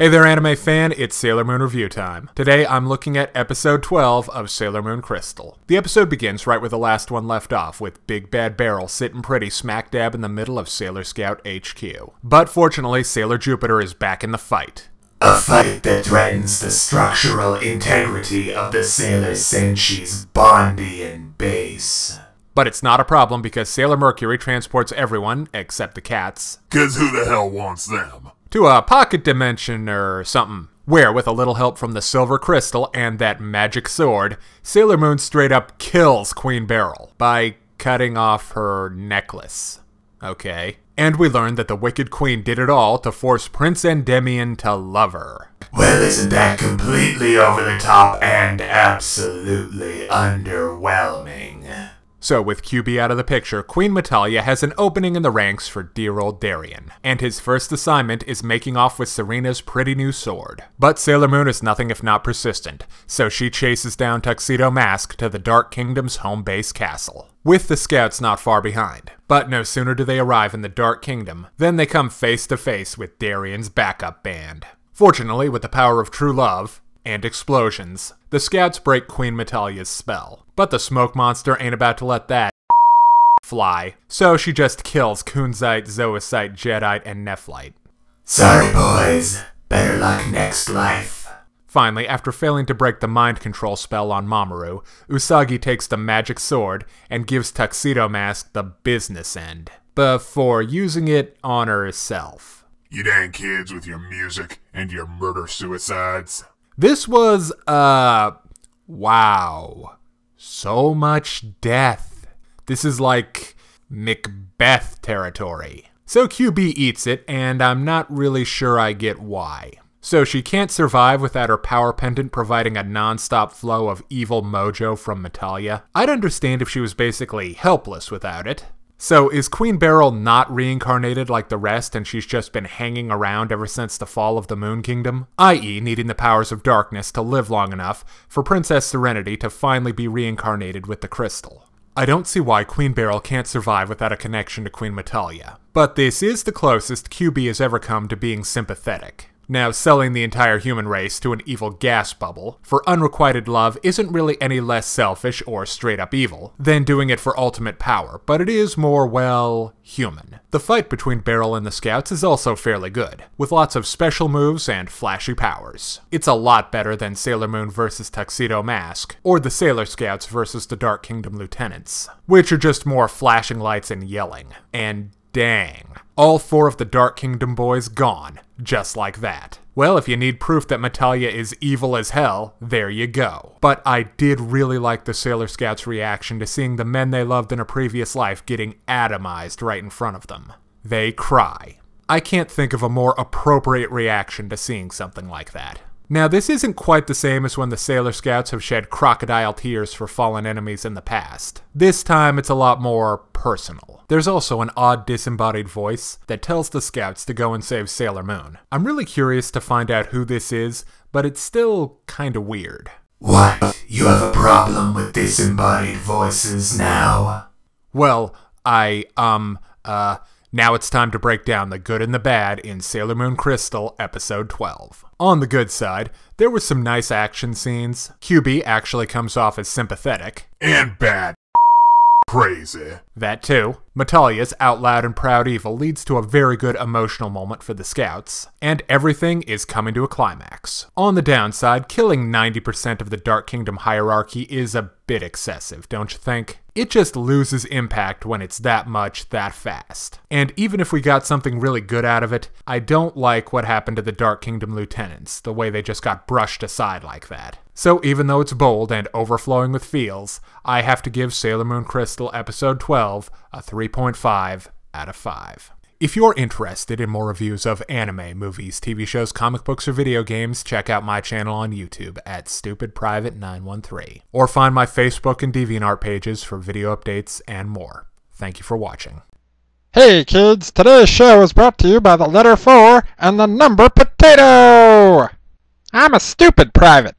Hey there, anime fan, it's Sailor Moon review time. Today I'm looking at episode 12 of Sailor Moon Crystal. The episode begins right where the last one left off, with Big Bad Barrel sitting pretty smack dab in the middle of Sailor Scout HQ. But fortunately, Sailor Jupiter is back in the fight. A fight that threatens the structural integrity of the Sailor Senshi's Bondian base. But it's not a problem because Sailor Mercury transports everyone, except the cats, "'Cause who the hell wants them?" to a pocket dimension or something, where, with a little help from the silver crystal and that magic sword, Sailor Moon straight up kills Queen Beryl by cutting off her necklace. Okay. And we learn that the Wicked Queen did it all to force Prince Endymion to love her. Well, isn't that completely over the top and absolutely underwhelming? So, with QB out of the picture, Queen Metalia has an opening in the ranks for dear old Darien, and his first assignment is making off with Serena's pretty new sword. But Sailor Moon is nothing if not persistent, so she chases down Tuxedo Mask to the Dark Kingdom's home base castle, with the scouts not far behind. But no sooner do they arrive in the Dark Kingdom than they come face to face with Darien's backup band. Fortunately, with the power of true love and explosions, the scouts break Queen Metalia's spell. But the smoke monster ain't about to let that fly, so she just kills Kunzite, Zoisite, Jadeite, and Nephlite. Sorry boys, better luck next life. Finally, after failing to break the mind control spell on Mamoru, Usagi takes the magic sword and gives Tuxedo Mask the business end, before using it on herself. You dang kids with your music and your murder-suicides. This was, wow. So much death. This is like Macbeth territory. So QB eats it, and I'm not really sure I get why. So she can't survive without her power pendant providing a non-stop flow of evil mojo from Metalia. I'd understand if she was basically helpless without it. So is Queen Beryl not reincarnated like the rest and she's just been hanging around ever since the fall of the Moon Kingdom? I.e. needing the powers of darkness to live long enough for Princess Serenity to finally be reincarnated with the crystal. I don't see why Queen Beryl can't survive without a connection to Queen Metalia, but this is the closest QB has ever come to being sympathetic. Now, selling the entire human race to an evil gas bubble for unrequited love isn't really any less selfish or straight up evil than doing it for ultimate power, but it is more, well, human. The fight between Beryl and the Scouts is also fairly good, with lots of special moves and flashy powers. It's a lot better than Sailor Moon vs. Tuxedo Mask, or the Sailor Scouts vs. the Dark Kingdom Lieutenants, which are just more flashing lights and yelling. And dang, all 4 of the Dark Kingdom boys gone, just like that. Well, if you need proof that Metalia is evil as hell, there you go. But I did really like the Sailor Scouts' reaction to seeing the men they loved in a previous life getting atomized right in front of them. They cry. I can't think of a more appropriate reaction to seeing something like that. Now, this isn't quite the same as when the Sailor Scouts have shed crocodile tears for fallen enemies in the past. This time, it's a lot more personal. There's also an odd disembodied voice that tells the Scouts to go and save Sailor Moon. I'm really curious to find out who this is, but it's still kinda weird. What? You have a problem with disembodied voices now? Well, now it's time to break down the good and the bad in Sailor Moon Crystal, episode 12. On the good side, there were some nice action scenes. QB actually comes off as sympathetic. And bad. Crazy. That too. Metalia's out loud and proud evil leads to a very good emotional moment for the Scouts. And everything is coming to a climax. On the downside, killing 90% of the Dark Kingdom hierarchy is a bit excessive, don't you think? It just loses impact when it's that much, that fast. And even if we got something really good out of it, I don't like what happened to the Dark Kingdom lieutenants, the way they just got brushed aside like that. So even though it's bold and overflowing with feels, I have to give Sailor Moon Crystal episode 12 a 3.5 out of 5. If you're interested in more reviews of anime, movies, TV shows, comic books, or video games, check out my channel on YouTube at StupidPrivate913, or find my Facebook and Deviantart pages for video updates and more. Thank you for watching. Hey kids, today's show is brought to you by the letter 4 and the number potato! I'm a stupid private.